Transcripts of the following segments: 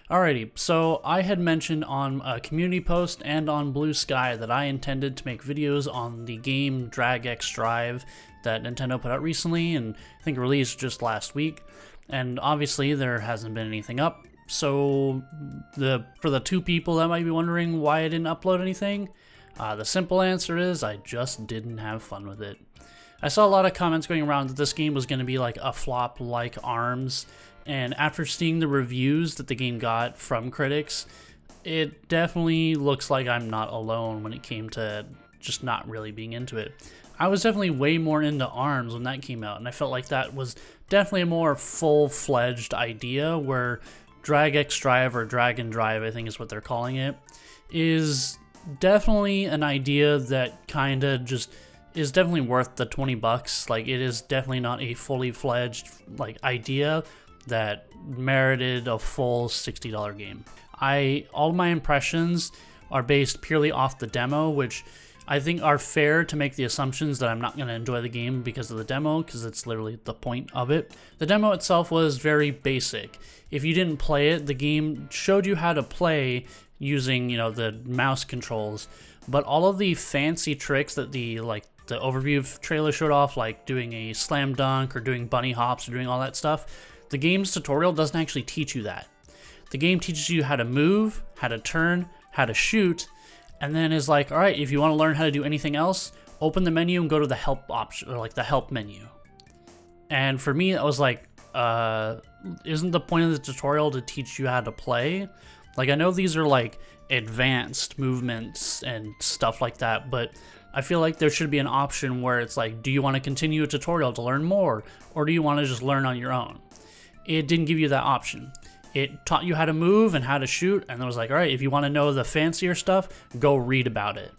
Alrighty, so I had mentioned on a community post and on Blue Sky that I intended to make videos on the game Drag X Drive that Nintendo put out recently and I think released just last week. And obviously there hasn't been anything up. So for the two people that might be wondering why I didn't upload anything, the simple answer is I just didn't have fun with it. I saw a lot of comments going around that this game was going to be like a flop like ARMS, and after seeing the reviews that the game got from critics, it definitely looks like I'm not alone when it came to just not really being into it. I was definitely way more into ARMS when that came out, and I felt like that was definitely a more full-fledged idea where Drag X Drive, or Drag and Drive I think is what they're calling it, is definitely an idea that kind of just is definitely worth the 20 bucks. Like, it is definitely not a fully fledged like idea that merited a full $60 game. All my impressions are based purely off the demo, which I think are fair to make the assumptions that I'm not going to enjoy the game because of the demo, because it's literally the point of it. The demo itself was very basic. If you didn't play it, the game showed you how to play using, the mouse controls, but all of the fancy tricks that the overview trailer showed off, like doing a slam dunk or doing bunny hops or doing all that stuff, the game's tutorial doesn't actually teach you that. The game teaches you how to move, how to turn, how to shoot, and then is like, all right, if you want to learn how to do anything else, open the menu and go to the help option, or like the help menu. And for me, I was like, isn't the point of the tutorial to teach you how to play? Like, I know these are like advanced movements and stuff like that, but I feel like there should be an option where it's like, do you want to continue a tutorial to learn more, or do you want to just learn on your own? It didn't give you that option. It taught you how to move and how to shoot, and it was like, all right, if you want to know the fancier stuff, go read about it.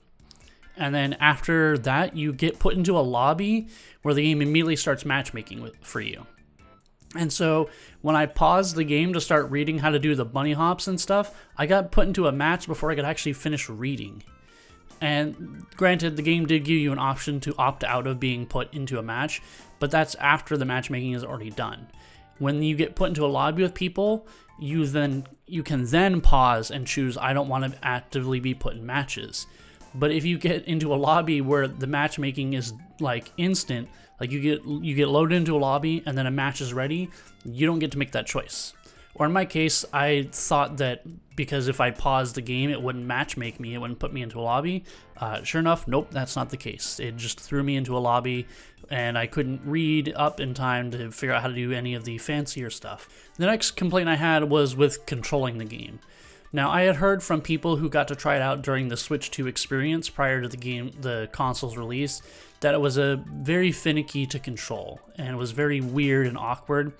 And then after that, you get put into a lobby where the game immediately starts matchmaking for you. And so when I paused the game to start reading how to do the bunny hops and stuff, I got put into a match before I could actually finish reading. And granted, the game did give you an option to opt out of being put into a match, but that's after the matchmaking is already done. When you get put into a lobby with people, you can then pause and choose, I don't want to actively be put in matches. But if you get into a lobby where the matchmaking is like instant, like you get loaded into a lobby and then a match is ready, you don't get to make that choice. Or in my case, I thought that because if I paused the game, it wouldn't matchmake me, it wouldn't put me into a lobby. Sure enough, nope, that's not the case. It just threw me into a lobby, and I couldn't read up in time to figure out how to do any of the fancier stuff. The next complaint I had was with controlling the game. Now, I had heard from people who got to try it out during the Switch 2 experience prior to the console's release, that it was very finicky to control, and it was very weird and awkward,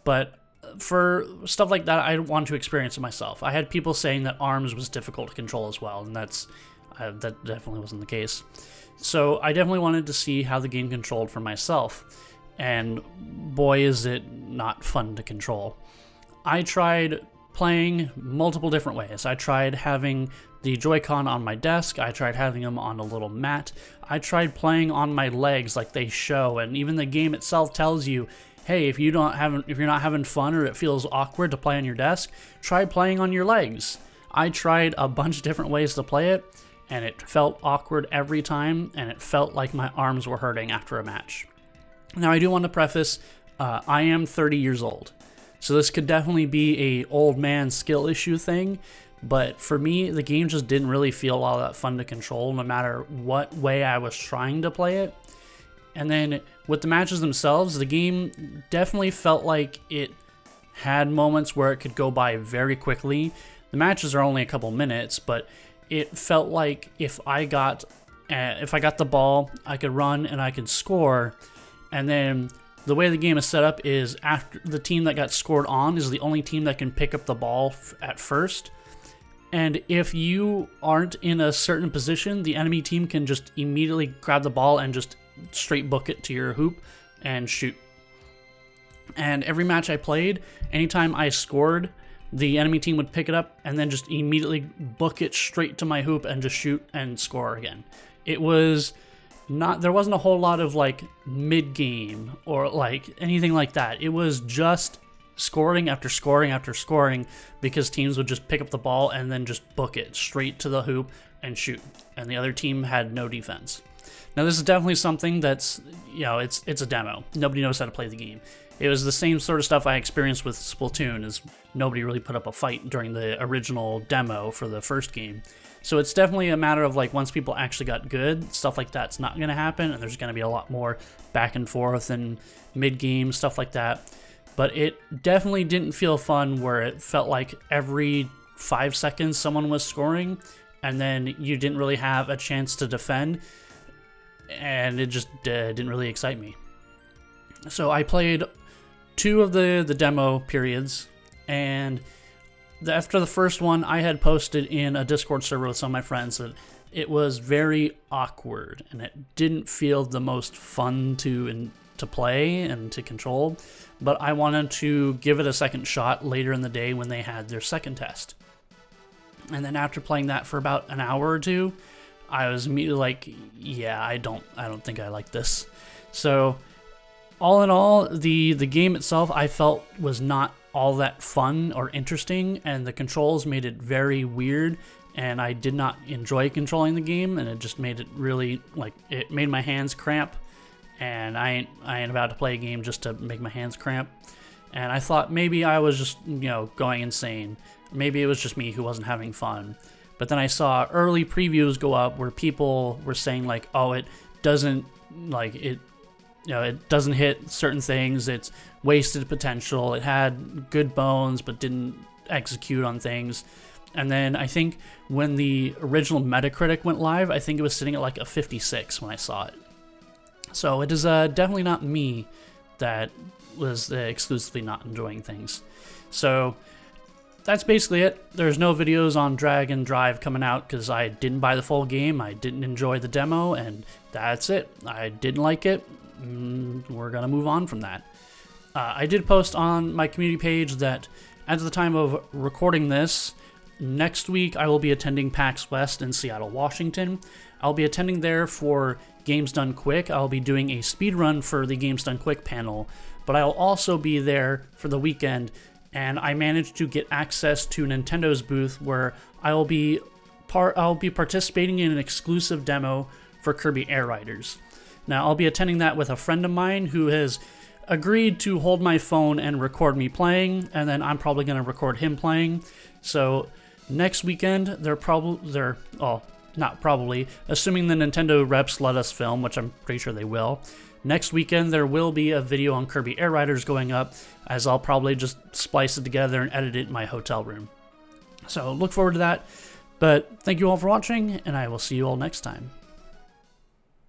but for stuff like that, I want to experience it myself. I had people saying that ARMS was difficult to control as well, and that definitely wasn't the case. So I definitely wanted to see how the game controlled for myself, and boy is it not fun to control. I tried playing multiple different ways. I tried having the Joy-Con on my desk, I tried having them on a little mat, I tried playing on my legs like they show, and even the game itself tells you, hey, if you're not having fun or it feels awkward to play on your desk, try playing on your legs. I tried a bunch of different ways to play it, and it felt awkward every time, and it felt like my arms were hurting after a match. Now, I do want to preface, I am 30 years old, so this could definitely be a old man skill issue thing, but for me, the game just didn't really feel all that fun to control, no matter what way I was trying to play it. And then with the matches themselves, the game definitely felt like it had moments where it could go by very quickly. The matches are only a couple minutes, but it felt like if I got the ball, I could run and I could score. And then the way the game is set up is after the team that got scored on is the only team that can pick up the ball at first. And if you aren't in a certain position, the enemy team can just immediately grab the ball and just straight book it to your hoop and shoot. And every match I played, anytime I scored, the enemy team would pick it up and then just immediately book it straight to my hoop and just shoot and score again. It was there wasn't a whole lot of like mid-game or like anything like that. It was just scoring after scoring after scoring because teams would just pick up the ball and then just book it straight to the hoop and shoot, and the other team had no defense. Now this is definitely something that's, it's a demo. Nobody knows how to play the game. It was the same sort of stuff I experienced with Splatoon, is nobody really put up a fight during the original demo for the first game. So it's definitely a matter of like, once people actually got good, stuff like that's not going to happen, and there's going to be a lot more back and forth and mid-game, stuff like that. But it definitely didn't feel fun where it felt like every 5 seconds someone was scoring, and then you didn't really have a chance to defend, and it just didn't really excite me. So I played 2 of the demo periods, and after the first one, I had posted in a Discord server with some of my friends that it was very awkward, and it didn't feel the most fun to play and to control, but I wanted to give it a second shot later in the day when they had their second test. And then after playing that for about an hour or 2, I was immediately like, yeah, I don't think I like this. So all in all, the game itself I felt was not all that fun or interesting, and the controls made it very weird, and I did not enjoy controlling the game, and it just made it really, like, it made my hands cramp, and I ain't about to play a game just to make my hands cramp. And I thought maybe I was just, going insane. Maybe it was just me who wasn't having fun. But then I saw early previews go up where people were saying like, oh, it doesn't, like, it doesn't hit certain things, it's wasted potential, it had good bones but didn't execute on things. And then I think when the original Metacritic went live, I think it was sitting at like a 56 when I saw it. So it is definitely not me that was exclusively not enjoying things. So that's basically it. There's no videos on Drag and Drive coming out because I didn't buy the full game, I didn't enjoy the demo, and that's it. I didn't like it. We're gonna move on from that. I did post on my community page that at the time of recording this, next week I will be attending PAX West in Seattle, Washington. I'll be attending there for Games Done Quick. I'll be doing a speedrun for the Games Done Quick panel, but I'll also be there for the weekend, and I managed to get access to Nintendo's booth where I'll be participating in an exclusive demo for Kirby Air Riders. Now, I'll be attending that with a friend of mine who has agreed to hold my phone and record me playing, and then I'm probably going to record him playing. So next weekend, assuming the Nintendo reps let us film, which I'm pretty sure they will. Next weekend, there will be a video on Kirby Air Riders going up, as I'll probably just splice it together and edit it in my hotel room. So look forward to that. But thank you all for watching, and I will see you all next time.